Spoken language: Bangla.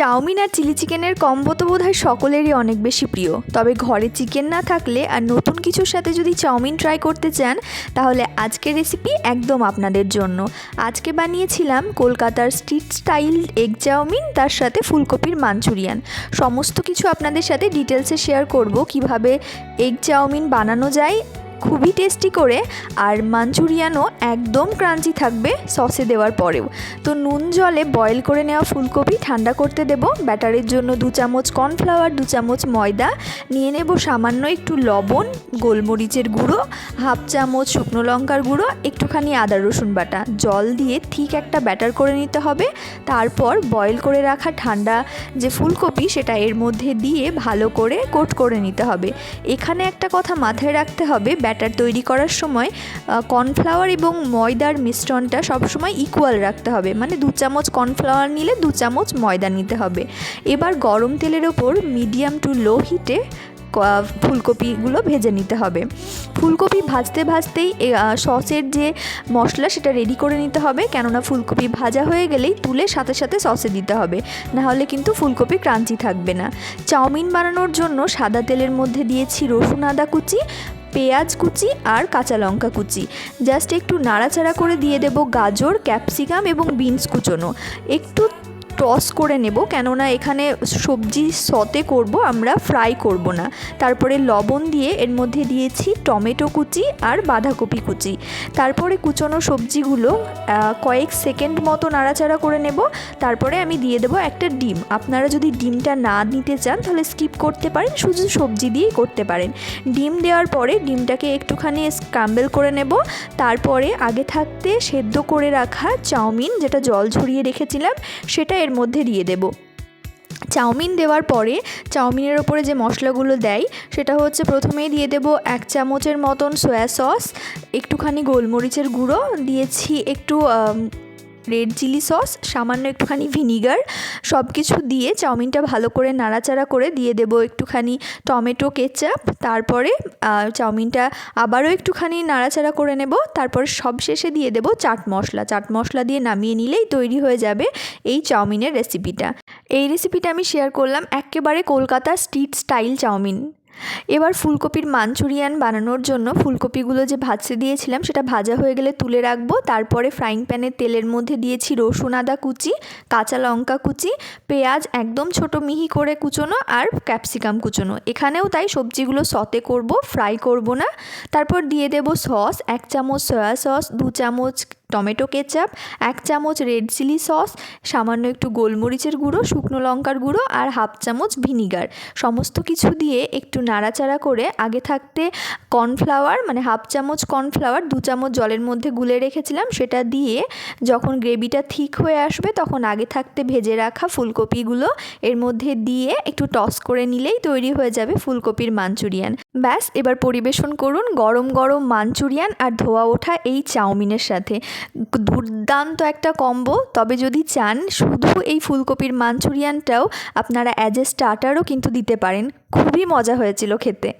চাউমিন আর চিলি চিকেনের কম্বো তো বোধহয় সকলেরই অনেক বেশি প্রিয়। তবে ঘরে চিকেন না থাকলে আর নতুন কিছুর সাথে যদি চাউমিন ট্রাই করতে চান তাহলে আজকের রেসিপি একদম আপনাদের জন্য। আজকে বানিয়েছিলাম কলকাতার স্ট্রিট স্টাইল এগ চাউমিন, তার সাথে ফুলকপির মাঞ্চুরিয়ান। সমস্ত কিছু আপনাদের সাথে ডিটেলসে শেয়ার করব কিভাবে এগ চাউমিন বানানো যায় খুবই টেস্টি করে, আর মাঞ্চুরিয়ানও একদম ক্রাঞ্চি থাকবে সসে দেওয়ার পরেও। তো নুন জলে বয়েল করে নেওয়া ফুলকপি ঠান্ডা করতে দেব। ব্যাটারের জন্য 2 চামচ কর্নফ্লাওয়ার, 2 চামচ ময়দা নিয়ে নেব, সামান্য একটু লবণ, গোলমরিচের গুঁড়ো, হাফ চামচ শুকনো লঙ্কার গুঁড়ো, একটুখানি আদা রসুন বাটা, জল দিয়ে ঠিক একটা ব্যাটার করে নিতে হবে। তারপর বয়েল করে রাখা ঠান্ডা যে ফুলকপি সেটা এর মধ্যে দিয়ে ভালো করে কোট করে নিতে হবে। এখানে একটা কথা মাথায় রাখতে হবে, ব্যাটার তৈরি করার সময় কর্নফ্লাওয়ার এবং ময়দার মিশ্রণটা সবসময় ইকুয়াল রাখতে হবে, মানে 2 চামচ কর্নফ্লাওয়ার নিলে 2 চামচ ময়দা নিতে হবে। এবার গরম তেলের ওপর মিডিয়াম টু লো হিটে ফুলকপিগুলো ভেজে নিতে হবে। ফুলকপি ভাজতে ভাজতেই সসের যে মশলা সেটা রেডি করে নিতে হবে, কেননা ফুলকপি ভাজা হয়ে গেলেই তুলে সাথে সাথে সসে দিতে হবে, নাহলে কিন্তু ফুলকপি ক্রাঞ্চি থাকবে না। চাউমিন বানানোর জন্য সাদা তেলের মধ্যে দিয়েছি রসুন আদা কুচি, পেঁয়াজ কুচি আর কাঁচা লঙ্কা কুচি। জাস্ট একটু নাড়াচাড়া করে দিয়ে দেব গাজর, ক্যাপসিকাম এবং বিনস কুচোনো। একটু টস করে নেব, কেননা এখানে সবজি সতে করব, আমরা ফ্রাই করব না। তারপরে লবণ দিয়ে এর মধ্যে দিয়েছি টমেটো কুচি আর বাঁধাকপি কুচি। তারপরে কুচোনো সবজিগুলো কয়েক সেকেন্ড মতো নাড়াচাড়া করে নেব। তারপরে আমি দিয়ে দেবো একটা ডিম। আপনারা যদি ডিমটা না নিতে চান তাহলে স্কিপ করতে পারেন, শুধু সবজি দিয়েই করতে পারেন। ডিম দেওয়ার পরে ডিমটাকে একটুখানি স্ক্রাম্বল করে নেব। তারপরে আগে থাকতে সেদ্ধ করে রাখা চাউমিন, যেটা জল ঝরিয়ে রেখেছিলাম, সেটা এর মধ্যে দিয়ে দেব। চাউমিন দেওয়ার পরে চাউমিনের ওপরে যে মশলাগুলো দেয় সেটা হচ্ছে, প্রথমেই দিয়ে দেব 1 চামচের মতন সয়া সস, একটুখানি গোলমরিচের গুঁড়ো দিয়েছি, একটু রেড চিলি সস, সামান্য একটুখানি ভিনিগার। সব কিছু দিয়ে চাউমিনটা ভালো করে নাড়াচাড়া করে দিয়ে দেব একটুখানি টমেটো কেচাপ। তারপরে চাউমিনটা আবারও একটুখানি নাড়াচাড়া করে নেব। তারপর সব শেষে দিয়ে দেব চাট মশলা। চাট মশলা দিয়ে নামিয়ে নিলেই তৈরি হয়ে যাবে এই চাউমিনের রেসিপিটা। এই রেসিপিটা আমি শেয়ার করলাম একেবারে কলকাতার স্ট্রিট স্টাইল চাউমিন। এবার ফুলকপির মাঞ্চুরিয়ান বানানোর জন্য ফুলকপিগুলো যে ভাজতে দিয়েছিলাম সেটা ভাজা হয়ে গেলে তুলে রাখবো। তারপরে ফ্রাইং প্যানের তেলের মধ্যে দিয়েছি রসুন আদা কুচি, কাঁচা লঙ্কা কুচি, পেঁয়াজ একদম ছোট মিহি করে কুচোনো আর ক্যাপসিকাম কুচোনো। এখানেও তাই সবজিগুলো সতে করব, ফ্রাই করব না। তারপর দিয়ে দেব সস, 1 চামচ সয়া সস, 2 চামচ টমেটো কেচাপ, 1 চামচ রেড চিলি সস, সামান্য একটু গোলমরিচের গুঁড়ো, শুকনো লঙ্কার গুঁড়ো আর হাফ চামচ ভিনিগার। সমস্ত কিছু দিয়ে একটু নাড়াচাড়া করে আগে থাকতে কর্নফ্লাওয়ার, মানে হাফ চামচ কর্নফ্লাওয়ার 2 চামচ জলের মধ্যে গুলে রেখেছিলাম, সেটা দিয়ে যখন গ্রেভিটা ঠিক হয়ে আসবে তখন আগে থাকতে ভেজে রাখা ফুলকপিগুলো এর মধ্যে দিয়ে একটু টস করে নিলেই তৈরি হয়ে যাবে ফুলকপির মাঞ্চুরিয়ান। ব্যাস, এবার পরিবেশন করুন গরম গরম মাঞ্চুরিয়ান আর ধোয়া ওঠা এই চাউমিনের সাথে। দুর্দান্ত একটা কম্বো। তবে যদি চান শুধু এই ফুলকপির মাঞ্চুরিয়ানটাও আপনারা অ্যাজ এ স্টার্টারও কিন্তু দিতে পারেন। খুবই মজা হয়েছিল খেতে।